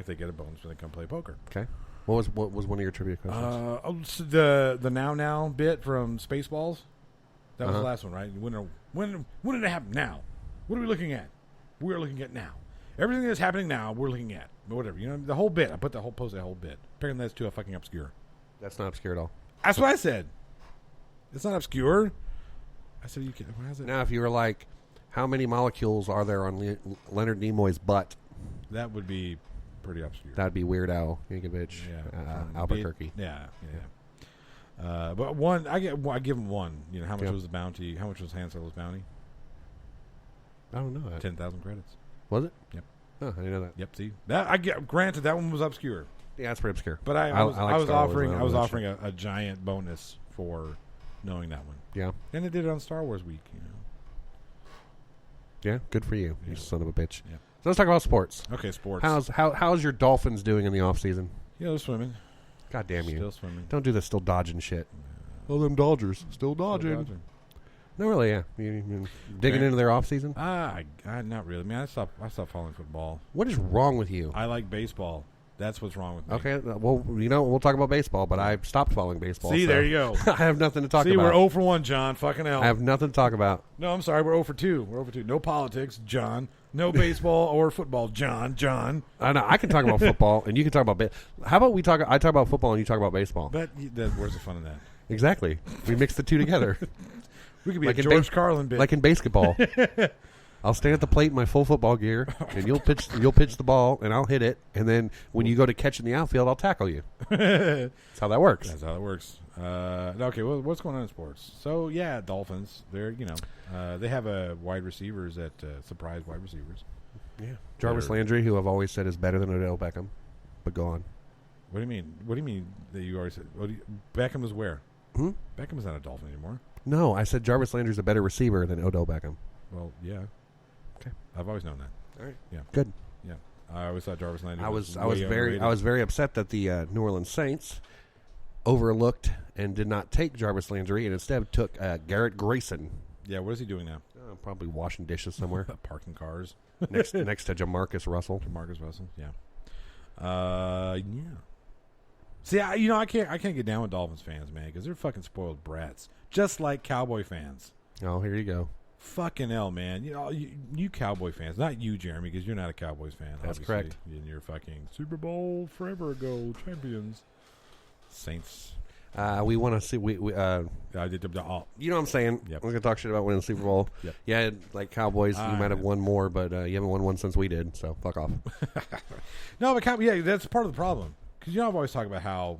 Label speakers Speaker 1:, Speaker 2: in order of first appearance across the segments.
Speaker 1: they get a bonus when they come play poker.
Speaker 2: Okay. What was one of your trivia questions?
Speaker 1: So the now bit from Spaceballs. That was the last one, right? When did it happen? Now. What are we looking at? We're looking at now. Everything that's happening now, we're looking at. But whatever, the whole bit. I put the whole bit. Apparently, that's too fucking obscure.
Speaker 2: That's not obscure at all.
Speaker 1: That's what I said. It's not obscure. I said you can. What is it?
Speaker 2: Now, if you were like, how many molecules are there on Leonard Nimoy's butt?
Speaker 1: That would be pretty obscure.
Speaker 2: That'd be Weird Al Yankovic, Albuquerque.
Speaker 1: Yeah. But one, I give him one. How much was the bounty? How much was Han Solo's bounty?
Speaker 2: I don't know.
Speaker 1: 10,000 credits.
Speaker 2: Was it?
Speaker 1: Yep.
Speaker 2: Oh, I didn't know that.
Speaker 1: Yep. See, that I get. Granted, that one was obscure.
Speaker 2: Yeah, it's pretty obscure.
Speaker 1: But I was offering a giant bonus for knowing that one.
Speaker 2: Yeah.
Speaker 1: And they did it on Star Wars Week.
Speaker 2: Yeah, good for you, you son of a bitch.
Speaker 1: Yeah.
Speaker 2: So let's talk about sports.
Speaker 1: Okay, sports.
Speaker 2: How's your Dolphins doing in the off season?
Speaker 1: Yeah, they're swimming.
Speaker 2: God damn you!
Speaker 1: Still swimming.
Speaker 2: Don't do this. Still dodging shit. Oh, them Dodgers still dodging. No, really, yeah. You digging into their off season?
Speaker 1: Not really. Man, I stopped following football.
Speaker 2: What is wrong with you?
Speaker 1: I like baseball. That's what's wrong with me.
Speaker 2: Okay, well, we'll talk about baseball, but I stopped following baseball.
Speaker 1: See, there you go.
Speaker 2: I have nothing to talk about.
Speaker 1: See, we're 0 for 1, John. Fucking hell.
Speaker 2: I have nothing to talk about.
Speaker 1: No, I'm sorry. We're 0 for 2. We're 0 for 2. No politics, John. No baseball or football, John.
Speaker 2: I know. I can talk about football, and you can talk about How about I talk about football, and you talk about baseball?
Speaker 1: But where's the fun in that?
Speaker 2: Exactly. We mix the two together.
Speaker 1: We could be like a George Carlin bit.
Speaker 2: Like in basketball. I'll stand at the plate in my full football gear, and you'll pitch the ball, and I'll hit it, and then when you go to catch in the outfield, I'll tackle you. That's how that works.
Speaker 1: That's how it works. Okay, well, what's going on in sports? So yeah, Dolphins. They're they have wide receivers that surprise wide receivers.
Speaker 2: Yeah, Jarvis Landry, who I've always said is better than Odell Beckham, but go on.
Speaker 1: What do you mean? What do you mean that you already said? Beckham is where? Beckham is not a Dolphin anymore.
Speaker 2: No, I said Jarvis Landry's a better receiver than Odell Beckham.
Speaker 1: Well, yeah.
Speaker 2: Okay,
Speaker 1: I've always known that.
Speaker 2: All right.
Speaker 1: Yeah.
Speaker 2: Good.
Speaker 1: Yeah. I always thought Jarvis Landry.
Speaker 2: I was very upset that the New Orleans Saints overlooked and did not take Jarvis Landry and instead took Garrett Grayson.
Speaker 1: Yeah. What is he doing now?
Speaker 2: Probably washing dishes somewhere.
Speaker 1: Parking cars.
Speaker 2: next to Jamarcus Russell.
Speaker 1: Yeah. Yeah. See, I can't get down with Dolphins fans, man, because they're fucking spoiled brats, just like Cowboy fans.
Speaker 2: Oh, here you go.
Speaker 1: Fucking hell, man. You Cowboy fans, not you, Jeremy, because you're not a Cowboys fan.
Speaker 2: That's
Speaker 1: obviously.
Speaker 2: correct.
Speaker 1: And you're fucking Super Bowl forever ago champions. Saints.
Speaker 2: We want to see.
Speaker 1: I did you know
Speaker 2: what I'm saying?
Speaker 1: Yep.
Speaker 2: We're gonna talk shit about winning the Super Bowl.
Speaker 1: Yep.
Speaker 2: Yeah, like Cowboys, you might have won more, but you haven't won one since we did. So fuck off.
Speaker 1: No, but that's part of the problem. Because I've always talked about how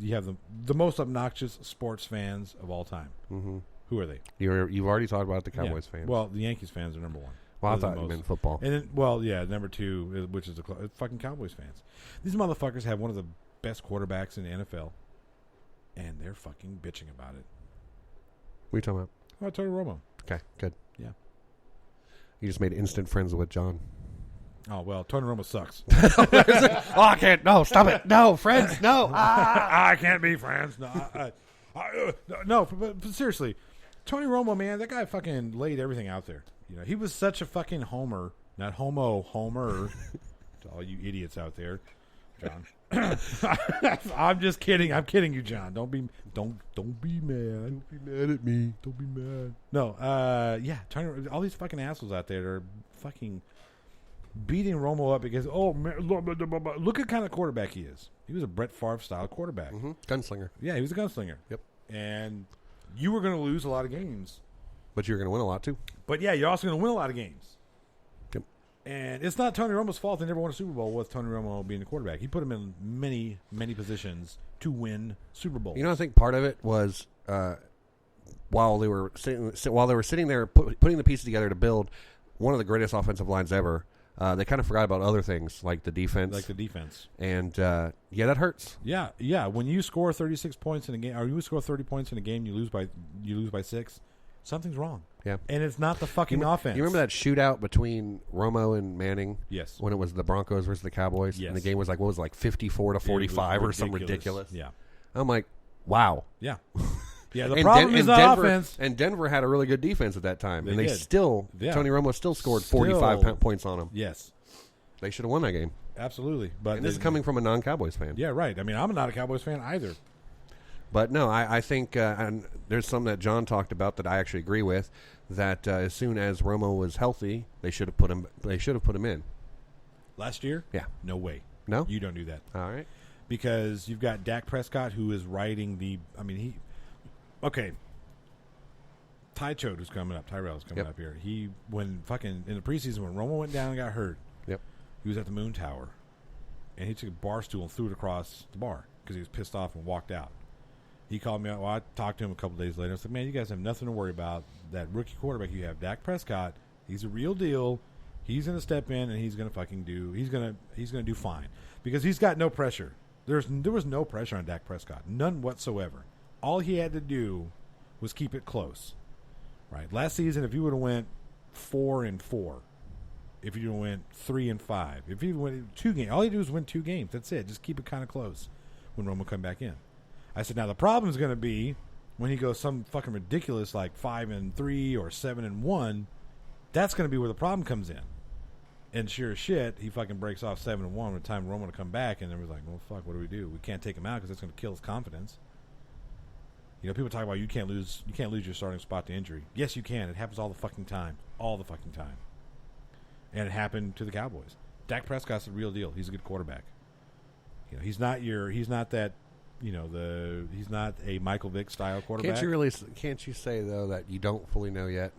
Speaker 1: you have the most obnoxious sports fans of all time. Mm-hmm. Who are they?
Speaker 2: You've already talked about the Cowboys fans.
Speaker 1: Well, the Yankees fans are number one.
Speaker 2: Well, I thought you meant football.
Speaker 1: And then, number two, which is the fucking Cowboys fans. These motherfuckers have one of the best quarterbacks in the NFL, and they're fucking bitching about it.
Speaker 2: What are you talking about?
Speaker 1: Oh, Tony Romo.
Speaker 2: Okay, good.
Speaker 1: Yeah.
Speaker 2: You just made instant friends with John.
Speaker 1: Oh, well, Tony Romo sucks.
Speaker 2: I can't. No, stop it. No, friends. No.
Speaker 1: I can't be friends. No, but seriously, Tony Romo, man, that guy fucking laid everything out there. He was such a fucking homer. Not homer. To all you idiots out there, John. I'm just kidding. I'm kidding you, John. Don't be mad.
Speaker 2: Don't be mad at me.
Speaker 1: Don't be mad. No, yeah, Tony, all these fucking assholes out there are fucking beating Romo up because, oh, man, look at kind of quarterback he is. He was a Brett Favre style quarterback.
Speaker 2: Mm-hmm. Gunslinger.
Speaker 1: Yeah, he was a gunslinger.
Speaker 2: Yep.
Speaker 1: And you were going to lose a lot of games.
Speaker 2: But you're going to win a lot, too.
Speaker 1: But, yeah, you're also going to win a lot of games.
Speaker 2: Yep.
Speaker 1: And it's not Tony Romo's fault they never won a Super Bowl with Tony Romo being the quarterback. He put him in many, many positions to win Super Bowls.
Speaker 2: I think part of it was while they were sitting there putting the pieces together to build one of the greatest offensive lines ever, they kind of forgot about other things like the defense. And, that hurts.
Speaker 1: Yeah. When you score 36 points in a game, or you score 30 points in a game, you lose by 6, something's wrong.
Speaker 2: Yeah.
Speaker 1: And it's not the fucking offense.
Speaker 2: You remember that shootout between Romo and Manning?
Speaker 1: Yes.
Speaker 2: When it was the Broncos versus the Cowboys?
Speaker 1: Yes.
Speaker 2: And the game was 54-45 or something ridiculous?
Speaker 1: Yeah.
Speaker 2: I'm like, wow.
Speaker 1: Yeah. Yeah, the problem is the offense.
Speaker 2: And Denver had a really good defense at that time. Tony Romo still scored 45 points on them.
Speaker 1: Yes.
Speaker 2: They should have won that game.
Speaker 1: Absolutely. But
Speaker 2: and this is coming from a non-Cowboys fan.
Speaker 1: Yeah, right. I mean, I'm not a Cowboys fan either.
Speaker 2: But no, I think and there's some that John talked about that I actually agree with. That as soon as Romo was healthy, they should have put him. They should have put him in.
Speaker 1: Last year?
Speaker 2: Yeah.
Speaker 1: No way.
Speaker 2: No,
Speaker 1: you don't do that.
Speaker 2: All right.
Speaker 1: Because you've got Dak Prescott, who is riding the. I mean, okay. Tyrel Choat, who's coming up. Tyrell's coming up here. He when fucking in the preseason when Romo went down and got hurt.
Speaker 2: Yep.
Speaker 1: He was at the Moon Tower, and he took a bar stool and threw it across the bar because he was pissed off and walked out. He called me out. Well, I talked to him a couple days later. I said, "Man, you guys have nothing to worry about. That rookie quarterback you have, Dak Prescott, he's a real deal. He's going to step in and he's going to fucking do. He's going to do fine because he's got no pressure. There was no pressure on Dak Prescott, none whatsoever. All he had to do was keep it close. Right. Last season, if you would have went 4-4, if you went 3-5, if you went 2 games, all you do is win 2 games. That's it. Just keep it kind of close when Romo come back in." I said, now the problem is going to be when he goes some fucking ridiculous like 5-3 or 7-1. That's going to be where the problem comes in. And sure as shit, he fucking breaks off 7-1 by the time Romo to come back, and then we're like, well, fuck, what do we do? We can't take him out because that's going to kill his confidence. You know, people talk about you can't lose your starting spot to injury. Yes, you can. It happens all the fucking time, and it happened to the Cowboys. Dak Prescott's the real deal. He's a good quarterback. You know, he's not that. You know, he's not a Michael Vick style quarterback.
Speaker 2: Can't you say though that you don't fully know yet?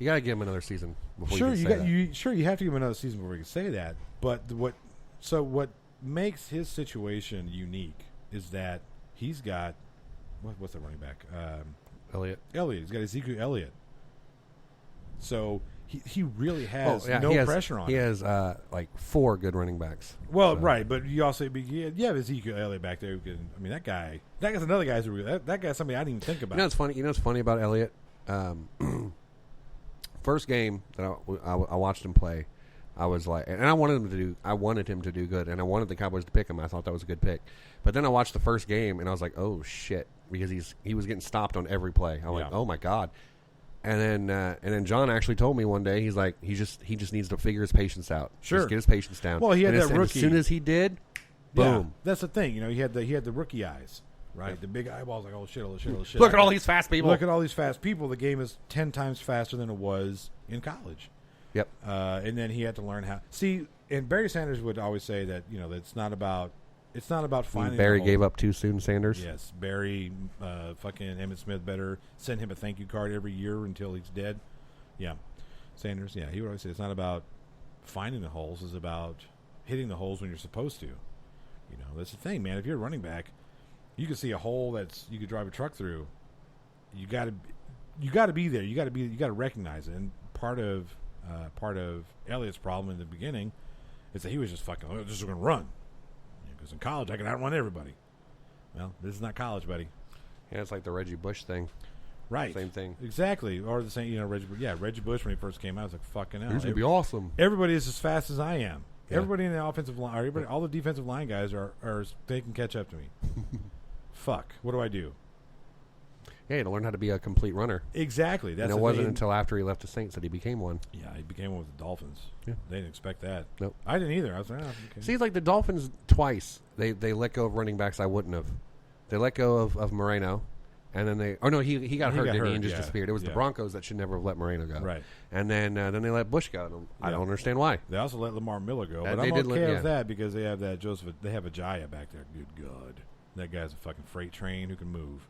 Speaker 2: You got to give him another season before
Speaker 1: you
Speaker 2: can say that.
Speaker 1: You have to give him another season before we can say that. But what makes his situation unique is that he's got what's the running back?
Speaker 2: Elliott.
Speaker 1: He's got Ezekiel Elliott. So he really has pressure on him.
Speaker 2: He has like 4 good running backs.
Speaker 1: Well, so. Right, but you also you have Ezekiel Elliott back there. I mean, that guy's another guy's that guy's somebody I didn't even think about.
Speaker 2: You know what's funny about Elliott? First game that I watched him play, I was like, and I wanted him to do good, and I wanted the Cowboys to pick him. I thought that was a good pick. But then I watched the first game, and I was like, oh shit, because he was getting stopped on every play. I'm like, oh my god. And then John actually told me one day, he's like, he just needs to figure his patience out.
Speaker 1: Sure,
Speaker 2: just get his patience down.
Speaker 1: Well, he had that rookie.
Speaker 2: As soon as he did, boom.
Speaker 1: Yeah, that's the thing. You know, he had the rookie eyes, right? Yeah. The big eyeballs, like, oh shit.
Speaker 2: Look at all these fast people.
Speaker 1: The game is 10 times faster than it was in college.
Speaker 2: Yep.
Speaker 1: And then he had to learn how. See, and Barry Sanders would always say that that it's not about finding.
Speaker 2: Barry gave up too soon, Sanders.
Speaker 1: Yes, Barry, fucking Emmitt Smith better send him a thank you card every year until he's dead. Yeah, Sanders. Yeah, he would always say it's not about finding the holes; it's about hitting the holes when you're supposed to. You know, that's the thing, man. If you're a running back, you can see a hole you could drive a truck through. You got to be there. You got to recognize it. And part of Elliott's problem in the beginning is that he was just fucking just going to run. Because in college, I can outrun everybody. Well, this is not college, buddy.
Speaker 2: Yeah, it's like the Reggie Bush thing.
Speaker 1: Right.
Speaker 2: Same thing.
Speaker 1: Exactly. Or the same, Reggie Bush, when he first came out, was like, fucking hell.
Speaker 2: He's going to be awesome.
Speaker 1: Everybody is as fast as I am. Yeah. Everybody in the offensive line, all the defensive line guys they can catch up to me. Fuck. What do I do?
Speaker 2: Yeah, to learn how to be a complete runner.
Speaker 1: Exactly.
Speaker 2: And it wasn't until after he left the Saints that he became one.
Speaker 1: Yeah, he became one with the Dolphins.
Speaker 2: Yeah.
Speaker 1: They didn't expect that.
Speaker 2: Nope.
Speaker 1: I didn't either. I was like, okay.
Speaker 2: See, like the Dolphins twice, they let go of running backs I wouldn't have. They let go of Moreno, and then he got hurt, didn't he, and just disappeared. It was the Broncos that should never have let Moreno go.
Speaker 1: Right.
Speaker 2: And then they let Bush go. I don't understand why.
Speaker 1: They also let Lamar Miller go, but I'm okay with that because they have that they have Ajayi back there. Good God. That guy's a fucking freight train who can move.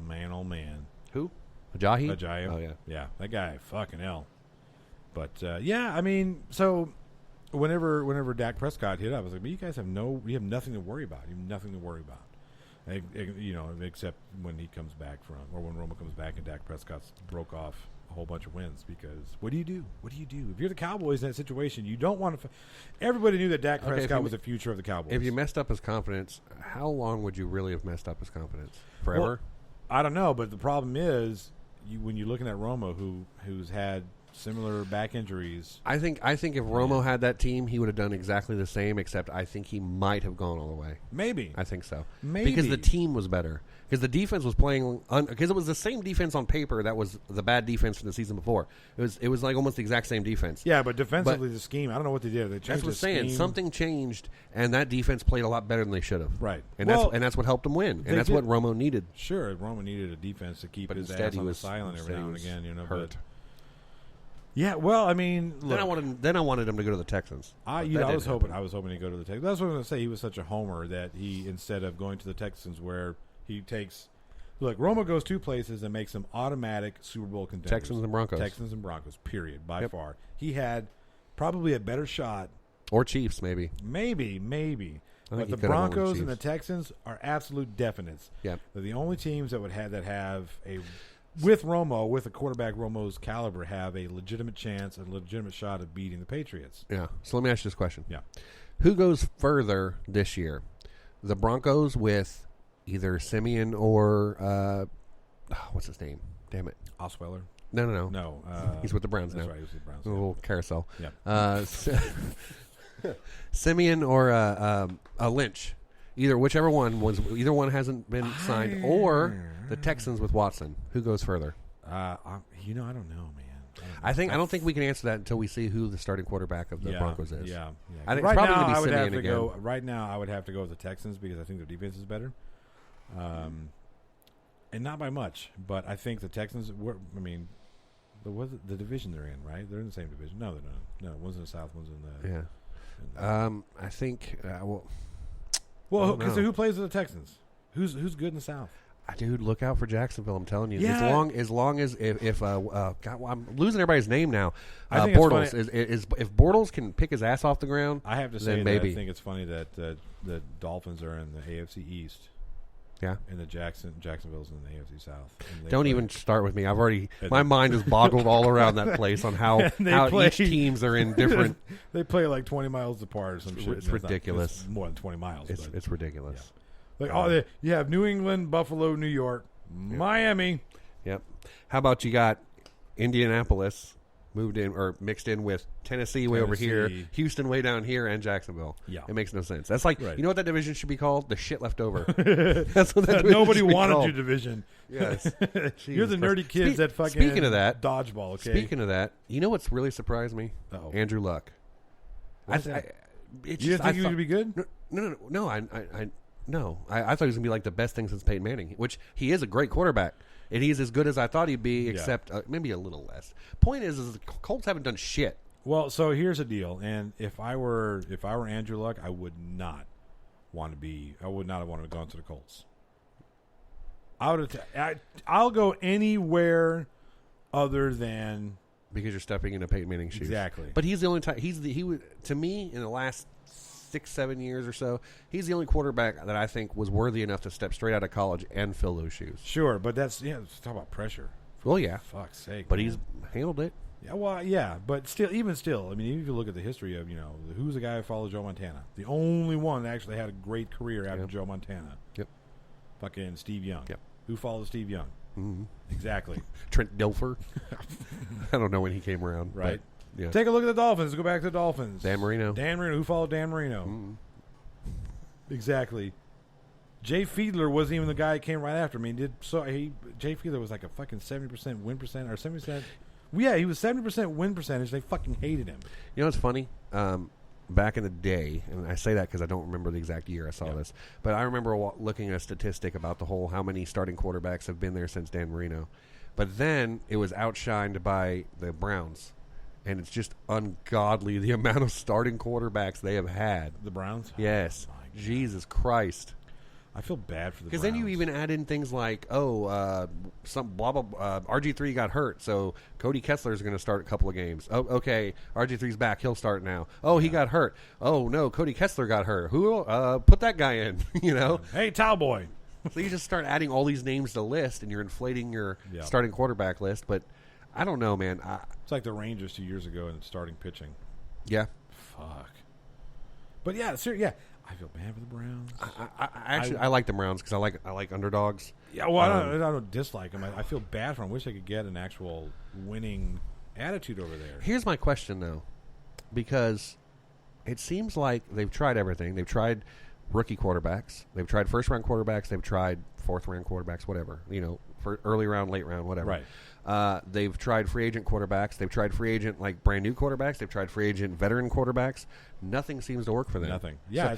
Speaker 1: Man, oh man.
Speaker 2: Who? Ajayi?
Speaker 1: Ajayi.
Speaker 2: Oh, yeah.
Speaker 1: Yeah, that guy, fucking hell. But, I mean, so whenever Dak Prescott hit, I was like, but you guys have nothing to worry about. You have nothing to worry about. Except when he comes back or when Romo comes back and Dak Prescott's broke off a whole bunch of wins because what do you do? What do you do? If you're the Cowboys in that situation, you don't want to everybody knew that Dak Prescott was the future of the Cowboys.
Speaker 2: If you messed up his confidence, how long would you really have messed up his confidence? Forever?
Speaker 1: Well, I don't know, but the problem is when you're looking at Romo, who's had similar back injuries.
Speaker 2: I think if Romo had that team, he would have done exactly the same. Except I think he might have gone all the way.
Speaker 1: Maybe.
Speaker 2: I think so.
Speaker 1: Maybe
Speaker 2: because the team was better. Because the defense was playing. Because it was the same defense on paper that was the bad defense from the season before. It was like almost the exact same defense.
Speaker 1: Yeah, but defensively, the scheme. I don't know what they did. They changed
Speaker 2: that's what I'm saying.
Speaker 1: scheme.
Speaker 2: Something changed, and that defense played a lot better than they should have.
Speaker 1: Right.
Speaker 2: And that's what helped them win. And that's what Romo needed.
Speaker 1: Sure, Romo needed a defense to keep his ass on the sideline every now and again.
Speaker 2: Hurt.
Speaker 1: Yeah, well, I mean, look,
Speaker 2: then I wanted him to go to the Texans.
Speaker 1: I was hoping to go to the Texans. That's what I was going to say. He was such a homer that he, instead of going to the Texans, where he takes, look, Romo goes two places and makes them automatic Super Bowl contenders.
Speaker 2: Texans and Broncos.
Speaker 1: Texans and Broncos. Period. By far, he had probably a better shot.
Speaker 2: Or Chiefs, maybe.
Speaker 1: Maybe. But the Broncos and the Texans are absolute definites.
Speaker 2: Yeah,
Speaker 1: they're the only teams that would have a. With Romo, with a quarterback Romo's caliber, have a legitimate chance, a legitimate shot of beating the Patriots.
Speaker 2: Yeah. So let me ask you this question.
Speaker 1: Yeah.
Speaker 2: Who goes further this year? The Broncos with either Simeon or what's his name? Damn it.
Speaker 1: Osweiler?
Speaker 2: No. He's with the Browns now.
Speaker 1: That's right. He's with the Browns.
Speaker 2: A little carousel.
Speaker 1: Yeah.
Speaker 2: Simeon or Lynch. Either one hasn't been signed, or the Texans with Watson. Who goes further?
Speaker 1: I don't know, man.
Speaker 2: I don't think we can answer that until we see who the starting quarterback of the Broncos is.
Speaker 1: Yeah.
Speaker 2: I think it's probably going to be Simeon again.
Speaker 1: Right now, I would have to go with the Texans because I think their defense is better, and not by much. But I think the Texans. The division they're in, right? They're in the same division. No, they're not. No, one's in the South, one's in the.
Speaker 2: Yeah. I think.
Speaker 1: Well, because who plays with the Texans? Who's good in the South?
Speaker 2: Dude, look out for Jacksonville. I'm telling you.
Speaker 1: Yeah.
Speaker 2: As long as if God, I'm losing everybody's name now.
Speaker 1: I think
Speaker 2: Bortles is if Bortles can pick his ass off the ground,
Speaker 1: I have to say
Speaker 2: then maybe.
Speaker 1: I think it's funny that the Dolphins are in the AFC East.
Speaker 2: Yeah,
Speaker 1: and the Jacksonville's in the AFC South.
Speaker 2: Don't even start with me. My mind is boggled all around that place on how each teams are in different.
Speaker 1: They play like 20 miles apart or some shit.
Speaker 2: It's ridiculous.
Speaker 1: It's more than 20 miles.
Speaker 2: It's ridiculous.
Speaker 1: Yeah. You have New England, Buffalo, New York, Miami.
Speaker 2: Yep. How about you got Indianapolis moved in or mixed in with Tennessee way over here, Houston way down here, and Jacksonville.
Speaker 1: Yeah.
Speaker 2: It makes no sense. That's like, you know what that division should be called? The shit left over.
Speaker 1: That's what that nobody wanted your division.
Speaker 2: Yes.
Speaker 1: You're the nerdy kids that fucking
Speaker 2: speaking of that,
Speaker 1: dodgeball, okay?
Speaker 2: Speaking of that, you know what's really surprised me?
Speaker 1: Uh-oh.
Speaker 2: Andrew Luck.
Speaker 1: You didn't think he would be good?
Speaker 2: No. I thought he was going to be like the best thing since Peyton Manning, which he is a great quarterback. And he's as good as I thought he'd be, except maybe a little less. Point is the Colts haven't done shit.
Speaker 1: Well, so here's the deal. And if I were Andrew Luck, I would not want to have wanted to go into the Colts. I'll go anywhere other than
Speaker 2: because you're stepping into Peyton Manning's shoes.
Speaker 1: Exactly.
Speaker 2: But he's the only time to me in the last 6-7 years or so, he's the only quarterback that I think was worthy enough to step straight out of college and fill those shoes.
Speaker 1: Sure, but let's talk about pressure.
Speaker 2: Well, yeah.
Speaker 1: Fuck's sake.
Speaker 2: But he's handled it.
Speaker 1: Yeah, well, yeah, but still, I mean, if you look at the history of, who's the guy who followed Joe Montana? The only one that actually had a great career after Joe Montana.
Speaker 2: Yep.
Speaker 1: Fucking Steve Young.
Speaker 2: Yep.
Speaker 1: Who followed Steve Young?
Speaker 2: Mm-hmm.
Speaker 1: Exactly.
Speaker 2: Trent Dilfer. I don't know when he came around.
Speaker 1: Right.
Speaker 2: But, yeah.
Speaker 1: Take a look at the Dolphins. Go back to the Dolphins.
Speaker 2: Dan Marino.
Speaker 1: Who followed Dan Marino?
Speaker 2: Mm-hmm.
Speaker 1: Exactly. Jay Fiedler wasn't even the guy that came right after me. Jay Fiedler was like a fucking 70% win percent or 70%. Yeah, he was 70% win percentage. They fucking hated him.
Speaker 2: You know what's funny? Back in the day, and I say that because I don't remember the exact year I saw this, but I remember looking at a statistic about the whole how many starting quarterbacks have been there since Dan Marino. But then it was outshined by the Browns. And it's just ungodly the amount of starting quarterbacks they have had.
Speaker 1: The Browns?
Speaker 2: Yes.
Speaker 1: Oh,
Speaker 2: Jesus Christ.
Speaker 1: I feel bad for the Browns.
Speaker 2: Because then you even add in things like, some blah, blah, RG3 got hurt, so Cody Kessler is going to start a couple of games. Oh, okay, RG3's back. He'll start now. Oh, he got hurt. Oh, no, Cody Kessler got hurt. Who? Put that guy in,
Speaker 1: Hey, Towboy.
Speaker 2: So you just start adding all these names to the list, and you're inflating your starting quarterback list. But I don't know, man.
Speaker 1: It's like the Rangers 2 years ago in starting pitching.
Speaker 2: Yeah.
Speaker 1: Fuck. But yeah, I feel bad for the Browns.
Speaker 2: I like the Browns because I like underdogs.
Speaker 1: Yeah, well, I don't dislike them. I feel bad for them. I wish I could get an actual winning attitude over there.
Speaker 2: Here's my question, though, because it seems like they've tried everything. They've tried rookie quarterbacks. They've tried first-round quarterbacks. They've tried fourth-round quarterbacks, whatever, for early round, late round, whatever.
Speaker 1: Right.
Speaker 2: They've tried free agent quarterbacks. They've tried free agent, brand new quarterbacks. They've tried free agent veteran quarterbacks. Nothing seems to work for them.
Speaker 1: Nothing. Yeah.